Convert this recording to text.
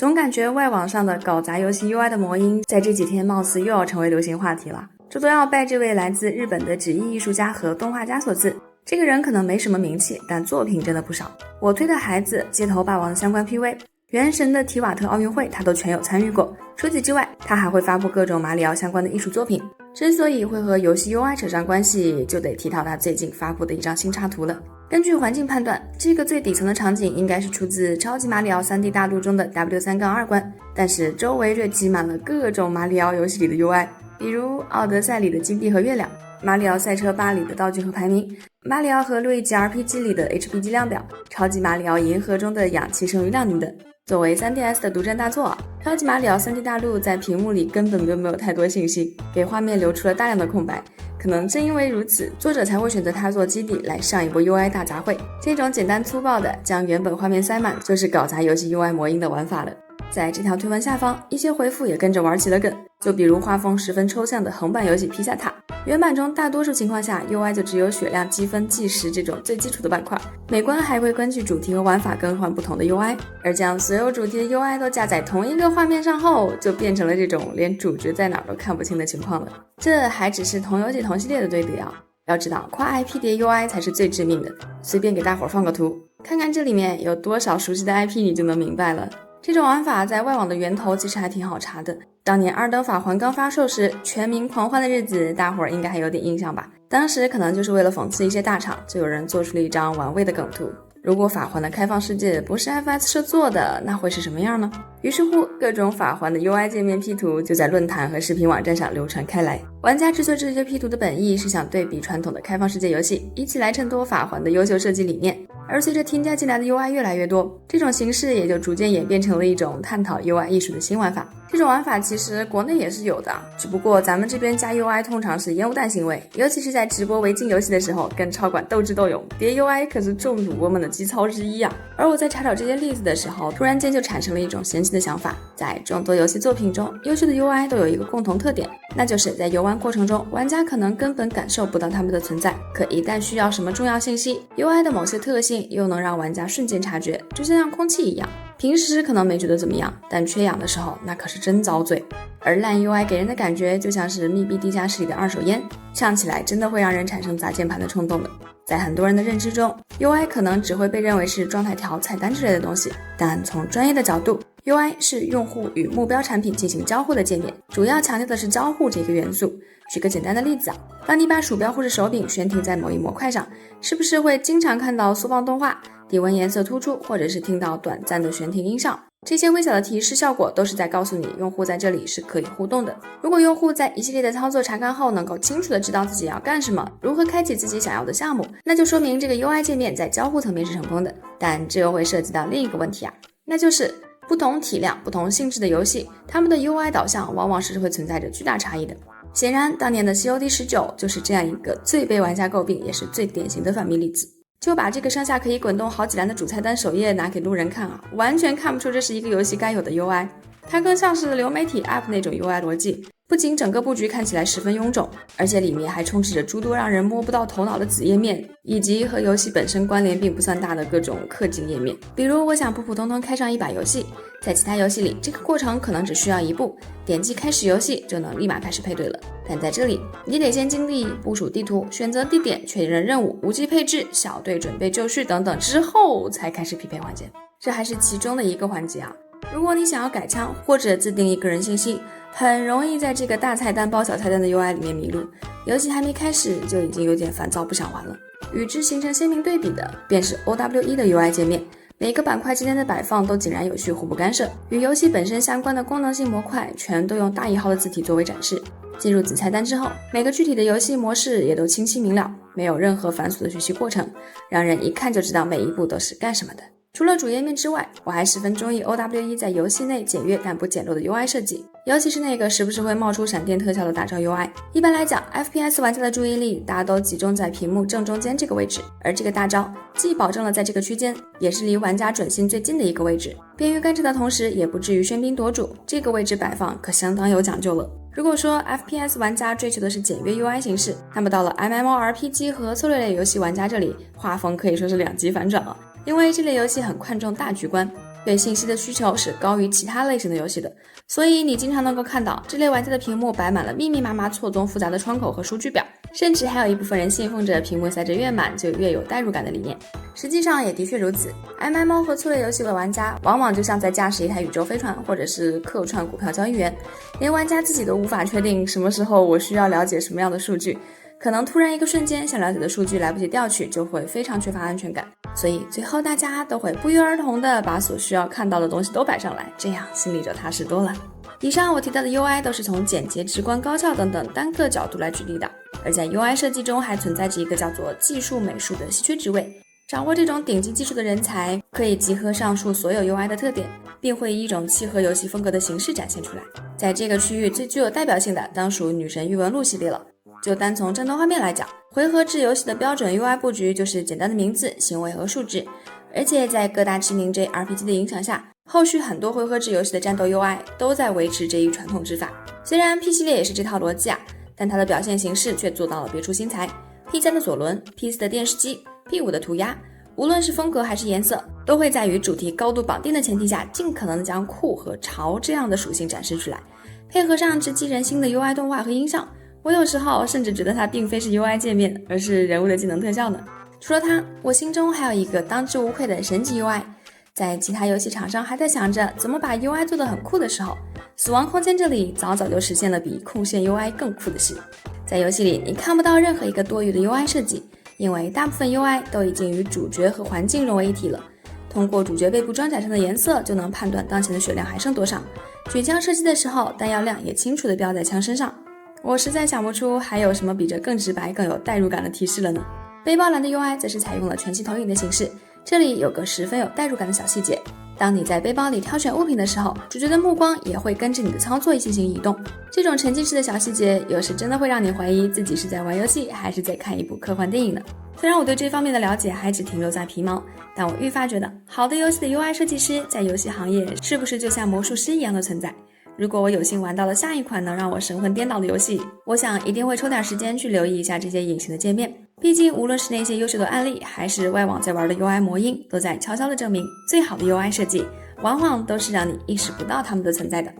总感觉外网上的搞砸游戏 UI 的魔音在这几天貌似又要成为流行话题了。这都要拜这位来自日本的纸艺艺术家和动画家所赐。这个人可能没什么名气，但作品真的不少。我推的孩子、街头霸王的相关 PV、原神的提瓦特奥运会他都全有参与过。除此之外，他还会发布各种马里奥相关的艺术作品。之所以会和游戏 UI 扯上关系，就得提到他最近发布的一张新插图了。根据环境判断，这个最底层的场景应该是出自超级马里奥 3D 大陆中的 W3-2 关，但是周围却挤满了各种马里奥游戏里的 UI， 比如奥德赛里的金币和月亮，马里奥赛车8里的道具和排名，马里奥和路易吉 RPG 里的 HP 计量表，超级马里奥银河中的氧气剩余量等等。作为 3DS 的独占大作，超级马里奥 3D 大陆在屏幕里根本就没有太多信息，给画面留出了大量的空白。可能正因为如此，作者才会选择它做基底来上一波 UI 大杂烩。这种简单粗暴的将原本画面塞满，就是搞砸游戏 UI 魔音的玩法了。在这条推文下方，一些回复也跟着玩起了梗，就比如画风十分抽象的横版游戏披萨塔，原版中大多数情况下 UI 就只有血量、积分、计时这种最基础的板块，美观还会根据主题和玩法更换不同的 UI， 而将所有主题的 UI 都架在同一个画面上后，就变成了这种连主角在哪儿都看不清的情况了。这还只是同游戏同系列的对比啊，要知道跨 IP 叠 UI 才是最致命的。随便给大伙放个图，看看这里面有多少熟悉的 IP， 你就能明白了。这种玩法在外网的源头其实还挺好查的。当年二等法环刚发售时，全民狂欢的日子，大伙儿应该还有点印象吧？当时可能就是为了讽刺一些大厂，就有人做出了一张玩味的梗图。如果法环的开放世界不是 FS 社做的，那会是什么样呢？于是乎，各种法环的 UI 界面 P 图就在论坛和视频网站上流传开来。玩家制作这些 P 图的本意是想对比传统的开放世界游戏，以此来衬托法环的优秀设计理念。而随着添加进来的 UI 越来越多，这种形式也就逐渐演变成了一种探讨 UI 艺术的新玩法。这种玩法其实国内也是有的，只不过咱们这边加 UI 通常是烟雾弹行为，尤其是在直播违禁游戏的时候，跟超管斗智斗勇，叠 UI 可是众主播们的基操之一啊。而我在查找这些例子的时候，突然间就产生了一种神奇的想法，在众多游戏作品中，优秀的 UI 都有一个共同特点，那就是在游玩过程中，玩家可能根本感受不到它们的存在，可一旦需要什么重要信息， UI 的某些特性又能让玩家瞬间察觉，就像空气一样，平时可能没觉得怎么样，但缺氧的时候那可是真遭罪。而烂 UI 给人的感觉就像是密闭地下室里的二手烟，呛起来真的会让人产生砸键盘的冲动的。在很多人的认知中， UI 可能只会被认为是状态条、菜单之类的东西，但从专业的角度， UI 是用户与目标产品进行交互的界面，主要强调的是交互这个元素。举个简单的例子啊，当你把鼠标或者手柄悬停在某一模块上，是不是会经常看到缩放动画、底纹颜色突出，或者是听到短暂的悬停音效？这些微小的提示效果都是在告诉你用户在这里是可以互动的。如果用户在一系列的操作查看后能够清楚的知道自己要干什么，如何开启自己想要的项目，那就说明这个 UI 界面在交互层面是成功的。但这又会涉及到另一个问题啊，那就是不同体量、不同性质的游戏，它们的 UI 导向往往是会存在着巨大差异的。显然，当年的 COD19 就是这样一个最被玩家诟病，也是最典型的反面例子。就把这个上下可以滚动好几栏的主菜单首页拿给路人看啊，完全看不出这是一个游戏该有的 UI， 它更像是流媒体 App 那种 UI 逻辑。不仅整个布局看起来十分臃肿，而且里面还充斥着诸多让人摸不到头脑的子页面，以及和游戏本身关联并不算大的各种氪金页面。比如我想普普通通开上一把游戏，在其他游戏里这个过程可能只需要一步，点击开始游戏就能立马开始配对了，但在这里你得先经历部署地图、选择地点、确认任务、无机配置、小队准备就绪等等之后才开始匹配环节，这还是其中的一个环节啊。如果你想要改枪或者自定义个人信息，很容易在这个大菜单包小菜单的 UI 里面迷路，游戏还没开始就已经有点烦躁不想玩了。与之形成鲜明对比的便是 OWE 的 UI 界面，每个板块之间的摆放都井然有序，互不干涉，与游戏本身相关的功能性模块全都用大一号的字体作为展示。进入子菜单之后，每个具体的游戏模式也都清晰明了，没有任何繁琐的学习过程，让人一看就知道每一步都是干什么的。除了主页面之外，我还十分中意 OWE 在游戏内简约但不简陋的 UI 设计，尤其是那个时不时会冒出闪电特效的大招 UI。 一般来讲 FPS 玩家的注意力大家都集中在屏幕正中间这个位置，而这个大招既保证了在这个区间，也是离玩家准心最近的一个位置，便于干涉的同时也不至于喧宾夺主，这个位置摆放可相当有讲究了。如果说 FPS 玩家追求的是简约 UI 形式，那么到了 MMORPG 和策略类游戏玩家这里，画风可以说是两极反转了。因为这类游戏很看重大局观，对信息的需求是高于其他类型的游戏的，所以你经常能够看到这类玩家的屏幕摆满了密密麻麻、错综复杂的窗口和数据表，甚至还有一部分人信奉着屏幕塞着越满就越有代入感的理念。实际上也的确如此， MMO 和策略游戏的玩家往往就像在驾驶一台宇宙飞船，或者是客串股票交易员，连玩家自己都无法确定什么时候我需要了解什么样的数据，可能突然一个瞬间想了解的数据来不及调取，就会非常缺乏安全感，所以最后大家都会不约而同的把所需要看到的东西都摆上来，这样心里就踏实多了。以上我提到的 UI 都是从简洁、直观、高效等等单个角度来举例的，而在 UI 设计中还存在着一个叫做技术美术的稀缺职位，掌握这种顶级技术的人才可以集合上述所有 UI 的特点，并会以一种契合游戏风格的形式展现出来。在这个区域最具有代表性的当属女神异闻录系列了。就单从战斗画面来讲，回合制游戏的标准 UI 布局就是简单的名字、行为和数值，而且在各大知名 JRPG 的影响下，后续很多回合制游戏的战斗 UI 都在维持这一传统之法。虽然 P 系列也是这套逻辑啊，但它的表现形式却做到了别出心裁。P3 的左轮、P4 的电视机、P5 的涂鸦，无论是风格还是颜色，都会在与主题高度绑定的前提下，尽可能的将酷和潮这样的属性展示出来，配合上直击人心的 UI 动画和音效，我有时候甚至觉得它并非是 UI 界面，而是人物的技能特效呢。除了它，我心中还有一个当之无愧的神级 UI。在其他游戏厂商还在想着怎么把 UI 做得很酷的时候，死亡空间这里早早就实现了比控线 UI 更酷的事。在游戏里你看不到任何一个多余的 UI 设计，因为大部分 UI 都已经与主角和环境融为一体了。通过主角背部装甲上的颜色就能判断当前的血量还剩多少，举枪射击的时候弹药量也清楚地标在枪身上。我实在想不出还有什么比这更直白更有代入感的提示了呢。背包栏的 UI 则是采用了全息投影的形式，这里有个十分有代入感的小细节，当你在背包里挑选物品的时候，主角的目光也会跟着你的操作一进行移动。这种沉浸式的小细节有时真的会让你怀疑自己是在玩游戏还是在看一部科幻电影呢。虽然我对这方面的了解还只停留在皮毛，但我愈发觉得好的游戏的 UI 设计师在游戏行业是不是就像魔术师一样的存在。如果我有幸玩到了下一款能让我神魂颠倒的游戏，我想一定会抽点时间去留意一下这些隐形的界面。毕竟无论是那些优秀的案例，还是外网在玩的 UI 魔音，都在悄悄地证明，最好的 UI 设计往往都是让你意识不到它们的存在的。